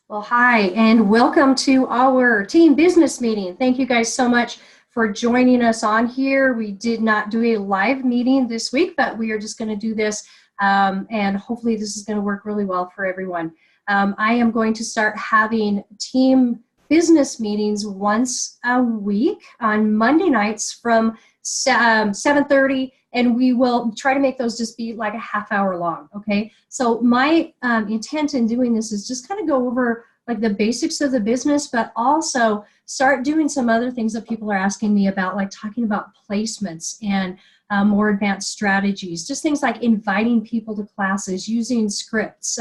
Well, hi, and welcome to our team business meeting. Thank you guys so much for joining us on here. We did not do a live meeting this week, but we are just going to do this, and hopefully this is going to work really well for everyone. I am going to start having team business meetings once a week on Monday nights from 7:30, and we will try to make those just be like a half hour long, okay? So my intent in doing this is just kind of go over like the basics of the business, but also start doing some other things that people are asking me about, like talking about placements and more advanced strategies, just things like inviting people to classes, using scripts,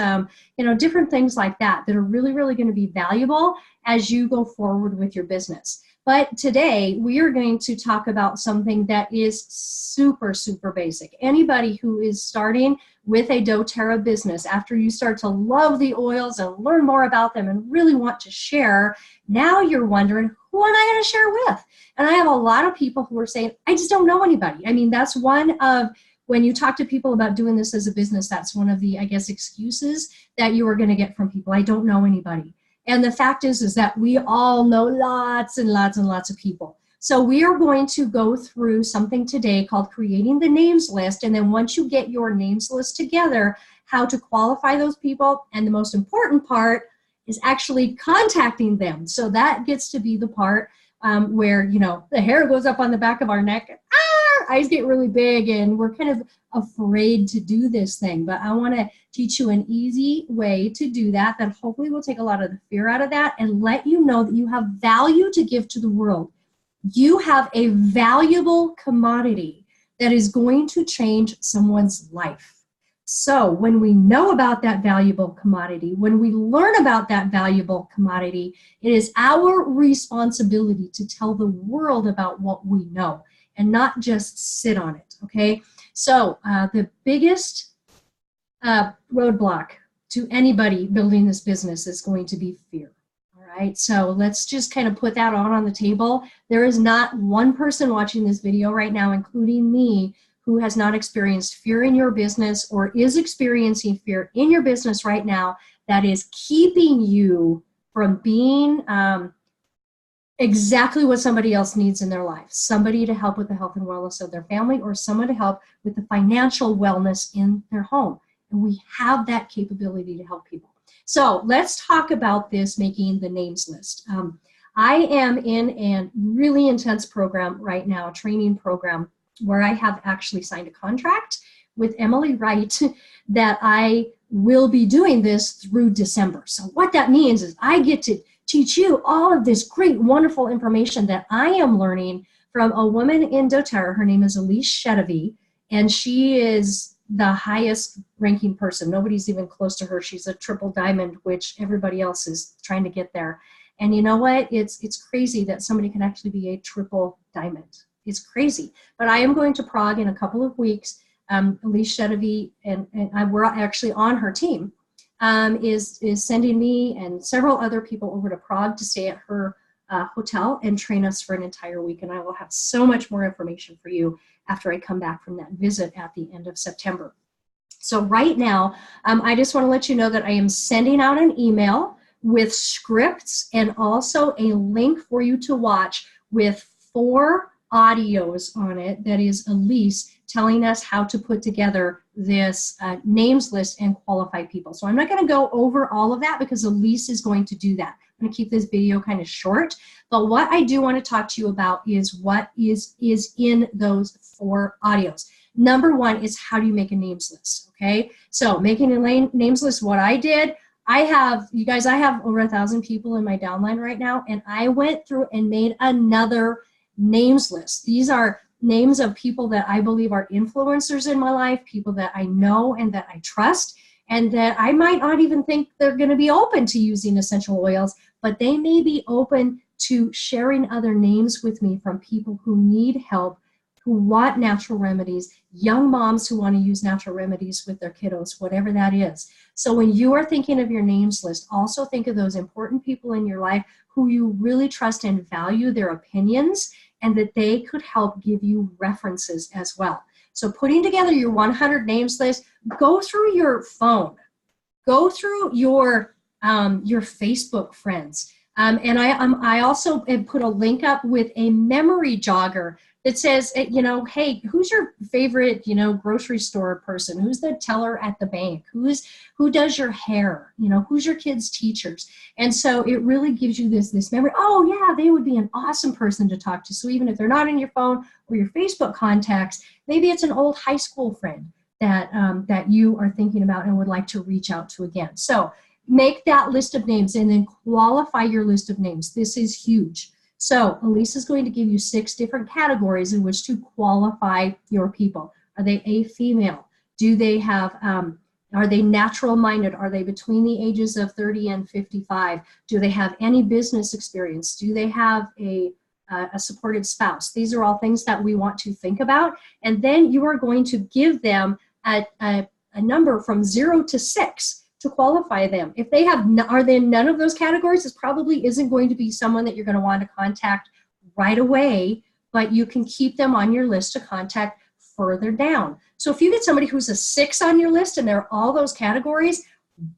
different things like that that are really, really going to be valuable as you go forward with your business. But today we are going to talk about something that is super, super basic. Anybody who is starting with a doTERRA business, after you start to love the oils and learn more about them and really want to share, now you're wondering, who am I going to share with? And I have a lot of people who are saying, I just don't know anybody. I mean, that's one of, when you talk to people about doing this as a business, that's one of the, I guess, excuses that you are going to get from people. I don't know anybody. And the fact is that we all know lots and lots and lots of people. So we are going to go through something today called creating the names list. And then once you get your names list together, how to qualify those people. And the most important part is actually contacting them. So that gets to be the part where, the hair goes up on the back of our neck. Our eyes get really big and we're kind of afraid to do this thing. But I want to teach you an easy way to do that hopefully will take a lot of the fear out of that and let you know that you have value to give to the world. You have a valuable commodity that is going to change someone's life. So when we know about that valuable commodity, when we learn about that valuable commodity, it is our responsibility to tell the world about what we know and not just sit on it, okay? So the biggest roadblock to anybody building this business is going to be fear. All right, so let's just kind of put that on the table. There is not one person watching this video right now, including me, who has not experienced fear in your business or is experiencing fear in your business right now that is keeping you from being exactly what somebody else needs in their life. Somebody to help with the health and wellness of their family, or someone to help with the financial wellness in their home. And we have that capability to help people. So let's talk about this, making the names list. I am in a really intense program right now, a training program, where I have actually signed a contract with Emily Wright that I will be doing this through December. So what that means is I get to teach you all of this great, wonderful information that I am learning from a woman in doTERRA. Her name is Elise Shedevy, and she is the highest ranking person. Nobody's even close to her. She's a triple diamond, which everybody else is trying to get there. And you know what? It's crazy that somebody can actually be a triple diamond. It's crazy. But I am going to Prague in a couple of weeks. Elise Shedevy, and we're actually on her team, is sending me and several other people over to Prague to stay at her hotel and train us for an entire week. And I will have so much more information for you after I come back from that visit at the end of September. So right now, I just want to let you know that I am sending out an email with scripts and also a link for you to watch with 4 audios on it. That is Elise telling us how to put together this names list and qualify people. So I'm not going to go over all of that because Elise is going to do that. I'm going to keep this video kind of short. But what I do want to talk to you about is what is in those 4 audios. Number 1 is how do you make a names list, okay? So making a names list, what I did, I have over 1,000 people in my downline right now, and I went through and made another names list. These are names of people that I believe are influencers in my life, people that I know and that I trust, and that I might not even think they're going to be open to using essential oils, but they may be open to sharing other names with me from people who need help, who want natural remedies, young moms who want to use natural remedies with their kiddos, whatever that is. So when you are thinking of your names list, also think of those important people in your life who you really trust and value their opinions, and that they could help give you references as well. So putting together your 100 names list, go through your phone, go through your your Facebook friends. And I also put a link up with a memory jogger that says, hey, who's your favorite, grocery store person? Who's the teller at the bank? Who does your hair? Who's your kids' teachers? And so it really gives you this memory. Oh yeah, they would be an awesome person to talk to. So even if they're not in your phone or your Facebook contacts, maybe it's an old high school friend that you are thinking about and would like to reach out to again. So make that list of names and then qualify your list of names. This is huge. So Elisa's going to give you 6 different categories in which to qualify your people. Are they a female? Do they have, are they natural minded? Are they between the ages of 30 and 55? Do they have any business experience? Do they have a supportive spouse? These are all things that we want to think about. And then you are going to give them a number from 0 to 6 to qualify them. If they have, are they in none of those categories, this probably isn't going to be someone that you're going to want to contact right away, but you can keep them on your list to contact further down. So if you get somebody who's a 6 on your list and they're all those categories,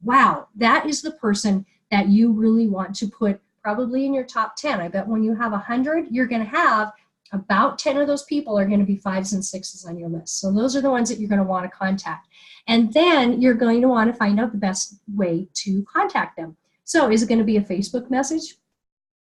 wow, that is the person that you really want to put probably in your top 10. I bet when you have 100, you're going to have about 10 of those people are going to be 5s and 6s on your list. So those are the ones that you're going to want to contact. And then you're going to want to find out the best way to contact them. So is it going to be a Facebook message?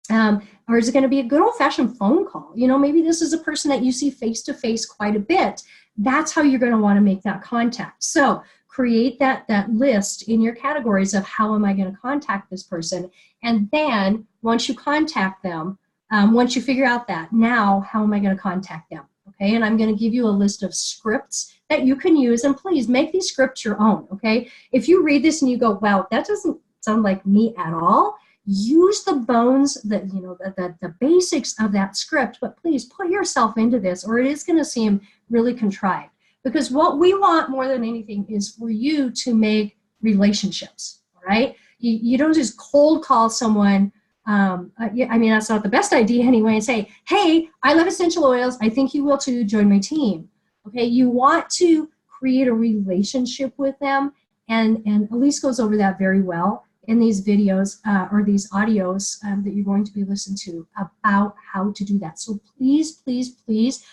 Or is it going to be a good old-fashioned phone call? Maybe this is a person that you see face-to-face quite a bit. That's how you're going to want to make that contact. So create that list in your categories of how am I going to contact this person. And then once you contact them, once you figure out that, now how am I going to contact them? Okay, and I'm going to give you a list of scripts that you can use, and please make these scripts your own. Okay, if you read this and you go, wow, that doesn't sound like me at all, use the bones, the basics of that script, but please put yourself into this or it is going to seem really contrived. Because what we want more than anything is for you to make relationships, all right? You don't just cold call someone. That's not the best idea anyway, and say, hey, I love essential oils. I think you will too. Join my team. Okay, you want to create a relationship with them, and Elise goes over that very well in these videos or these audios that you're going to be listening to about how to do that. So please, please, please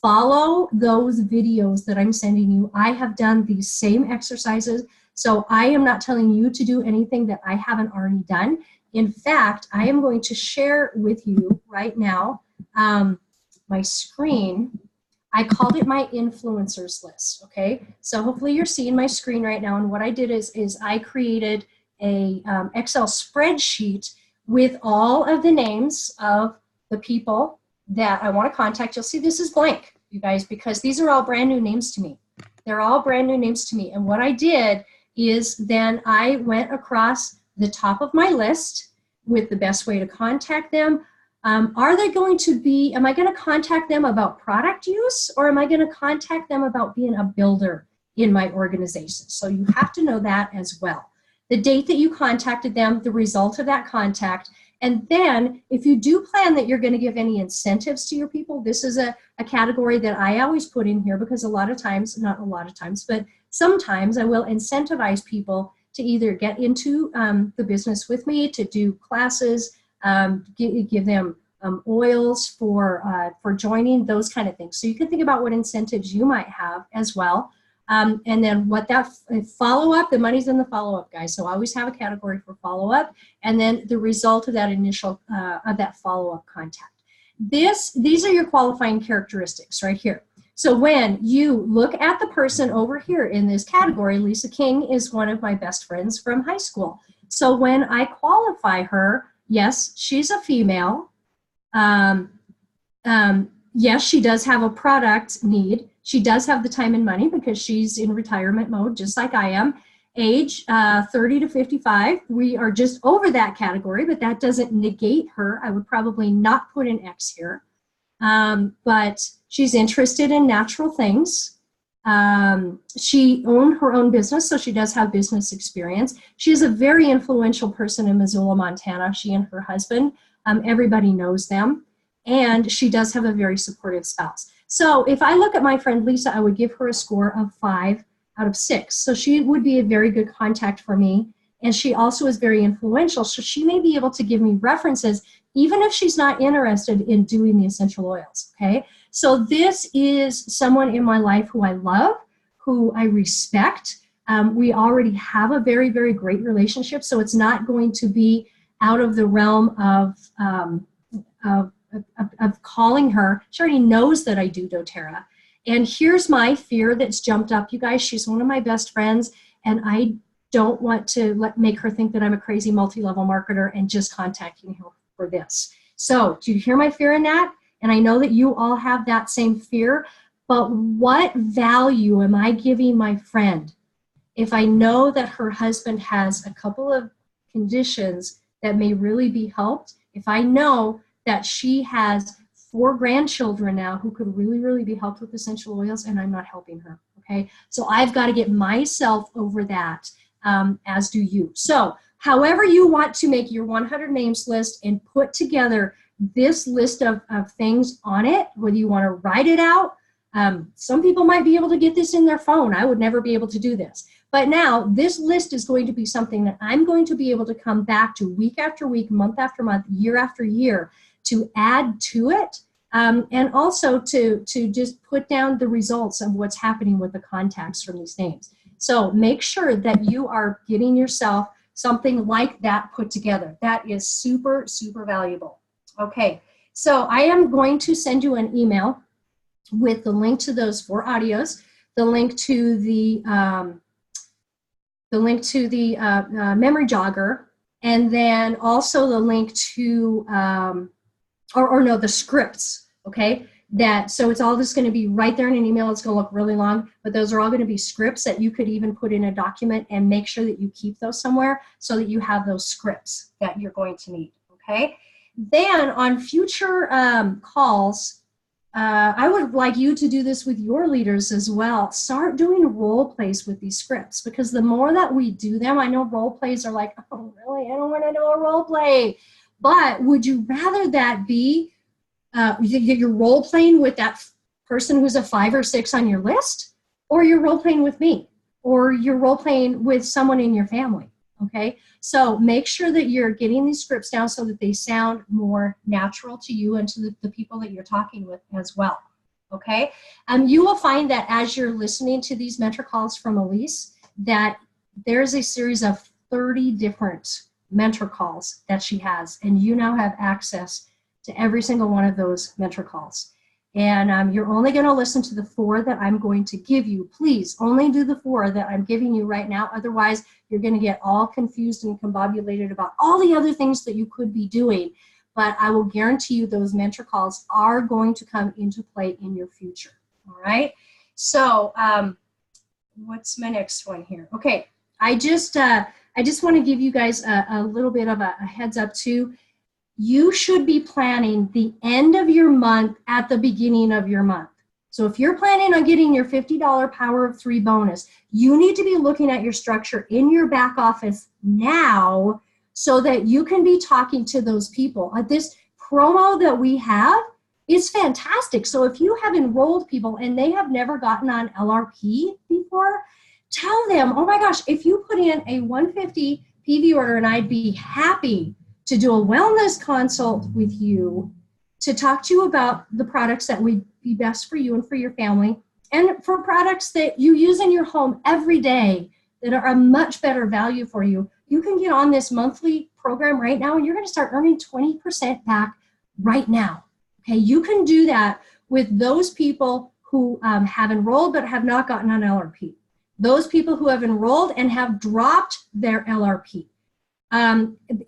follow those videos that I'm sending you. I have done these same exercises, so I am not telling you to do anything that I haven't already done. In fact, I am going to share with you right now my screen. I called it my influencers list, okay? So hopefully you're seeing my screen right now, and what I did is I created a Excel spreadsheet with all of the names of the people that I want to contact. You'll see this is blank, you guys, because these are all brand new names to me. They're all brand new names to me, and what I did is then I went across the top of my list with the best way to contact them. Are they going to be, am I going to contact them about product use, or am I going to contact them about being a builder in my organization? So you have to know that as well. The date that you contacted them, the result of that contact, and then if you do plan that you're going to give any incentives to your people, this is a category that I always put in here because a lot of times, not a lot of times, but sometimes I will incentivize people to either get into the business with me, to do classes, give them oils for joining, those kind of things. So you can think about what incentives you might have as well. And then what that follow-up, the money's in the follow-up, guys. So I always have a category for follow-up, and then the result of that initial, of that follow-up contact. These are your qualifying characteristics right here. So when you look at the person over here in this category, Lisa King is one of my best friends from high school. So when I qualify her, yes, she's a female. Yes, she does have a product need. She does have the time and money because she's in retirement mode, just like I am. Age 30 to 55. We are just over that category, but that doesn't negate her. I would probably not put an X here. But she's interested in natural things. She owned her own business, so she does have business experience. She is a very influential person in Missoula, Montana. She and her husband, everybody knows them. And she does have a very supportive spouse. So if I look at my friend Lisa, I would give her a score of 5 out of 6. So she would be a very good contact for me. and she also is very influential. So she may be able to give me references, even if she's not interested in doing the essential oils, okay? So this is someone in my life who I love, who I respect. We already have a very, very great relationship, so it's not going to be out of the realm of calling her. She already knows that I do doTERRA. And here's my fear that's jumped up, you guys. She's one of my best friends, and I don't want to make her think that I'm a crazy multi-level marketer and just contacting her for this. So do you hear my fear in that? And I know that you all have that same fear, but what value am I giving my friend if I know that her husband has a couple of conditions that may really be helped? If I know that she has 4 grandchildren now who could really, really be helped with essential oils, and I'm not helping her, okay? So I've got to get myself over that, as do you. So however you want to make your 100 names list and put together this list of things on it, whether you want to write it out. Some people might be able to get this in their phone. I would never be able to do this. But now this list is going to be something that I'm going to be able to come back to week after week, month after month, year after year to add to it, and also to just put down the results of what's happening with the contacts from these names. So make sure that you are getting yourself something like that put together. That is super, super valuable. Okay, so I am going to send you an email with the link to those 4 audios, the link to the memory jogger, and then also the link to the scripts. Okay, so it's all just going to be right there in an email. It's going to look really long, but those are all going to be scripts that you could even put in a document and make sure that you keep those somewhere so that you have those scripts that you're going to need. Okay, then on future calls, I would like you to do this with your leaders as well. Start doing role plays with these scripts, because the more that we do them, I know role plays are like, oh, really? I don't want to do a role play. But would you rather that be you're role playing with that person who's a 5 or 6 on your list, or you're role playing with me, or you're role playing with someone in your family? Okay, so make sure that you're getting these scripts down so that they sound more natural to you and to the people that you're talking with as well. Okay, you will find that as you're listening to these mentor calls from Elise, that there's a series of 30 different mentor calls that she has, and you now have access to every single one of those mentor calls. And you're only going to listen to the 4 that I'm going to give you. Please only do the 4 that I'm giving you right now. Otherwise, you're going to get all confused and combobulated about all the other things that you could be doing. But I will guarantee you those mentor calls are going to come into play in your future. All right. So what's my next one here? Okay. I just want to give you guys a little bit of a heads up too. You should be planning the end of your month at the beginning of your month. So if you're planning on getting your $50 Power of 3 bonus, you need to be looking at your structure in your back office now so that you can be talking to those people. This promo that we have is fantastic. So if you have enrolled people and they have never gotten on LRP before, tell them, oh my gosh, if you put in a 150 PV order, and I'd be happy to do a wellness consult with you to talk to you about the products that would be best for you and for your family, and for products that you use in your home every day that are a much better value for you. You can get on this monthly program right now, and you're going to start earning 20% back right now. Okay, you can do that with those people who have enrolled but have not gotten on LRP. Those people who have enrolled and have dropped their LRP.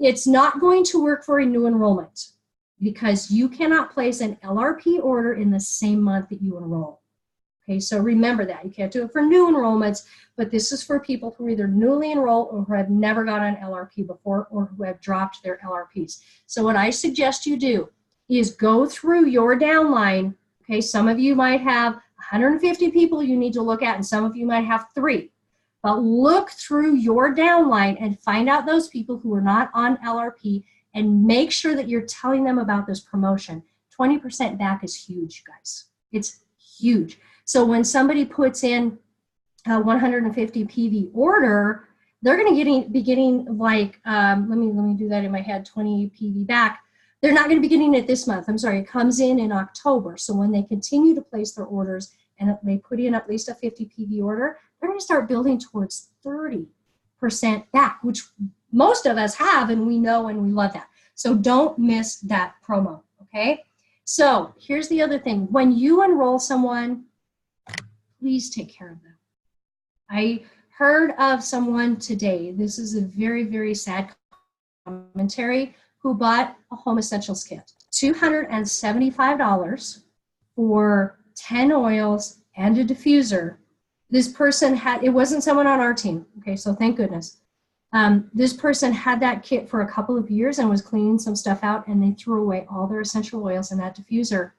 It's not going to work for a new enrollment because you cannot place an LRP order in the same month that you enroll. Okay, so remember that. You can't do it for new enrollments, but this is for people who are either newly enrolled or who have never got on LRP before or who have dropped their LRPs. So what I suggest you do is go through your downline. Okay, some of you might have 150 people you need to look at, and some of you might have 3. But look through your downline and find out those people who are not on LRP and make sure that you're telling them about this promotion. 20% back is huge, guys. It's huge. So when somebody puts in a 150 PV order, they're going to be getting like, let me do that in my head, 20 PV back. They're not going to be getting it this month. I'm sorry, it comes in October. So when they continue to place their orders and they put in at least a 50 PV order, they're going to start building towards 30% back, which most of us have, and we know and we love that. So don't miss that promo, okay? So here's the other thing. When you enroll someone, please take care of them. I heard of someone today, this is a very, very sad commentary, who bought a home essentials kit. $275 for 10 oils and a diffuser. This person had, it wasn't someone on our team, okay, so thank goodness. This person had that kit for a couple of years and was cleaning some stuff out, and they threw away all their essential oils in that diffuser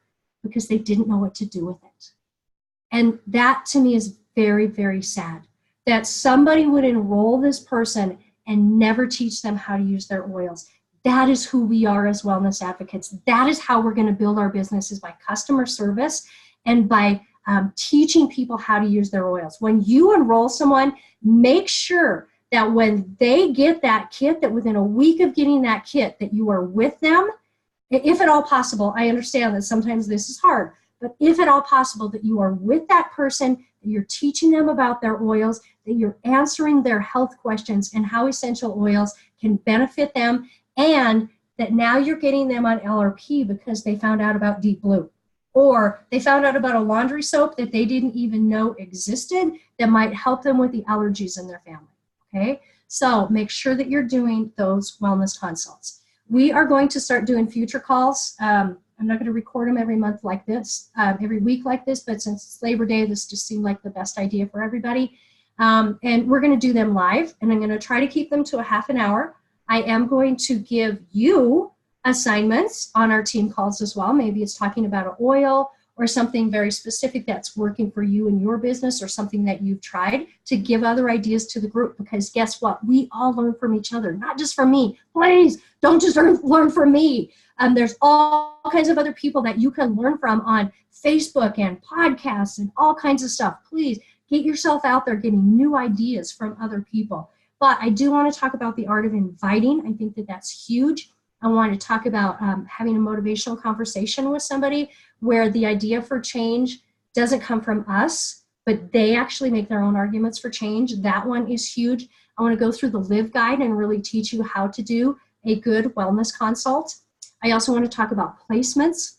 because they didn't know what to do with it. And that to me is very, very sad, that somebody would enroll this person and never teach them how to use their oils. That is who we are as wellness advocates. That is how we're going to build our businesses, by customer service and by teaching people how to use their oils. When you enroll someone, make sure that when they get that kit, that within a week of getting that kit, that you are with them, if at all possible. I understand that sometimes this is hard, but if at all possible, that you are with that person, that you're teaching them about their oils, that you're answering their health questions and how essential oils can benefit them, and that now you're getting them on LRP because they found out about Deep Blue, or they found out about a laundry soap that they didn't even know existed that might help them with the allergies in their family, okay? So make sure that you're doing those wellness consults. We are going to start doing future calls. I'm not going to record them every month like this, every week like this, but since it's Labor Day, this just seemed like the best idea for everybody. And we're going to do them live, and I'm going to try to keep them to a half an hour. I am going to give you assignments on our team calls as well. Maybe it's talking about an oil or something very specific that's working for you in your business, or something that you've tried, to give other ideas to the group, because guess what? We all learn from each other, not just from me. Please don't just learn from me. There's all kinds of other people that you can learn from on Facebook and podcasts and all kinds of stuff. Please get yourself out there getting new ideas from other people. But I do want to talk about the art of inviting. I think that that's huge. I want to talk about having a motivational conversation with somebody where the idea for change doesn't come from us, but they actually make their own arguments for change. That one is huge. I want to go through the Live Guide and really teach you how to do a good wellness consult. I also want to talk about placements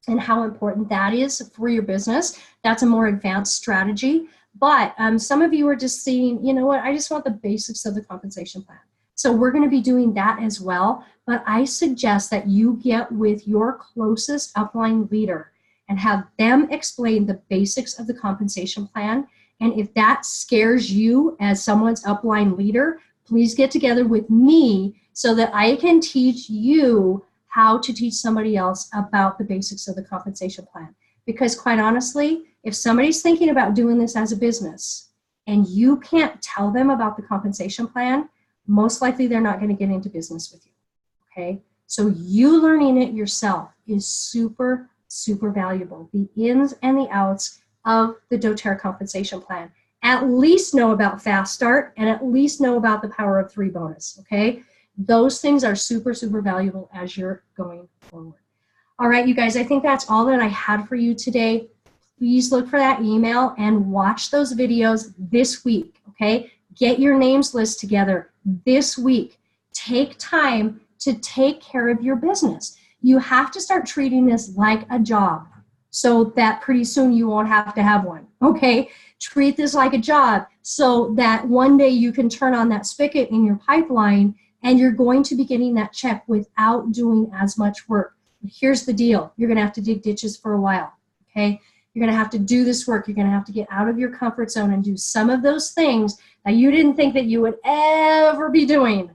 and how important that is for your business. That's a more advanced strategy. But some of you are just seeing, you know what, I just want the basics of the compensation plan. So we're going to be doing that as well. But I suggest that you get with your closest upline leader and have them explain the basics of the compensation plan. And if that scares you as someone's upline leader, please get together with me so that I can teach you how to teach somebody else about the basics of the compensation plan. Because quite honestly, if somebody's thinking about doing this as a business and you can't tell them about the compensation plan, most likely they're not going to get into business with you, okay? So you learning it yourself is super, super valuable. The ins and the outs of the doTERRA compensation plan. At least know about Fast Start, and at least know about the Power of 3 bonus, okay? Those things are super, super valuable as you're going forward. All right, you guys, I think that's all that I had for you today. Please look for that email and watch those videos this week, okay? Get your names list together this week. Take time to take care of your business. You have to start treating this like a job so that pretty soon you won't have to have one, okay? Treat this like a job so that one day you can turn on that spigot in your pipeline and you're going to be getting that check without doing as much work. Here's the deal. You're going to have to dig ditches for a while, okay? You're going to have to do this work. You're going to have to get out of your comfort zone and do some of those things that you didn't think that you would ever be doing,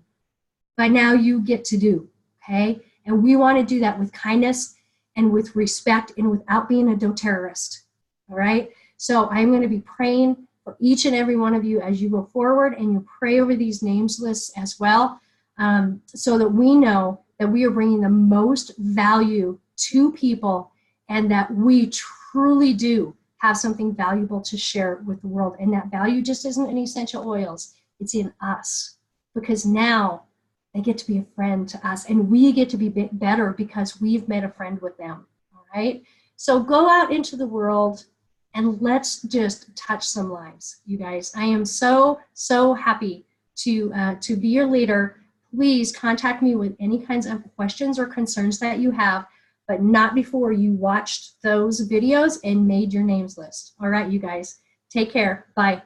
but now you get to do, okay? And we want to do that with kindness and with respect and without being a doTERRorist, all right? So I'm going to be praying for each and every one of you as you go forward, and you pray over these names lists as well, so that we know that we are bringing the most value to people and that we truly do have something valuable to share with the world. And that value just isn't in essential oils. It's in us, because now they get to be a friend to us, and we get to be better because we've made a friend with them. All right. So go out into the world and let's just touch some lives, you guys. I am so happy to be your leader. Please contact me with any kinds of questions or concerns that you have, but not before you watched those videos and made your names list. All right, you guys, take care. Bye.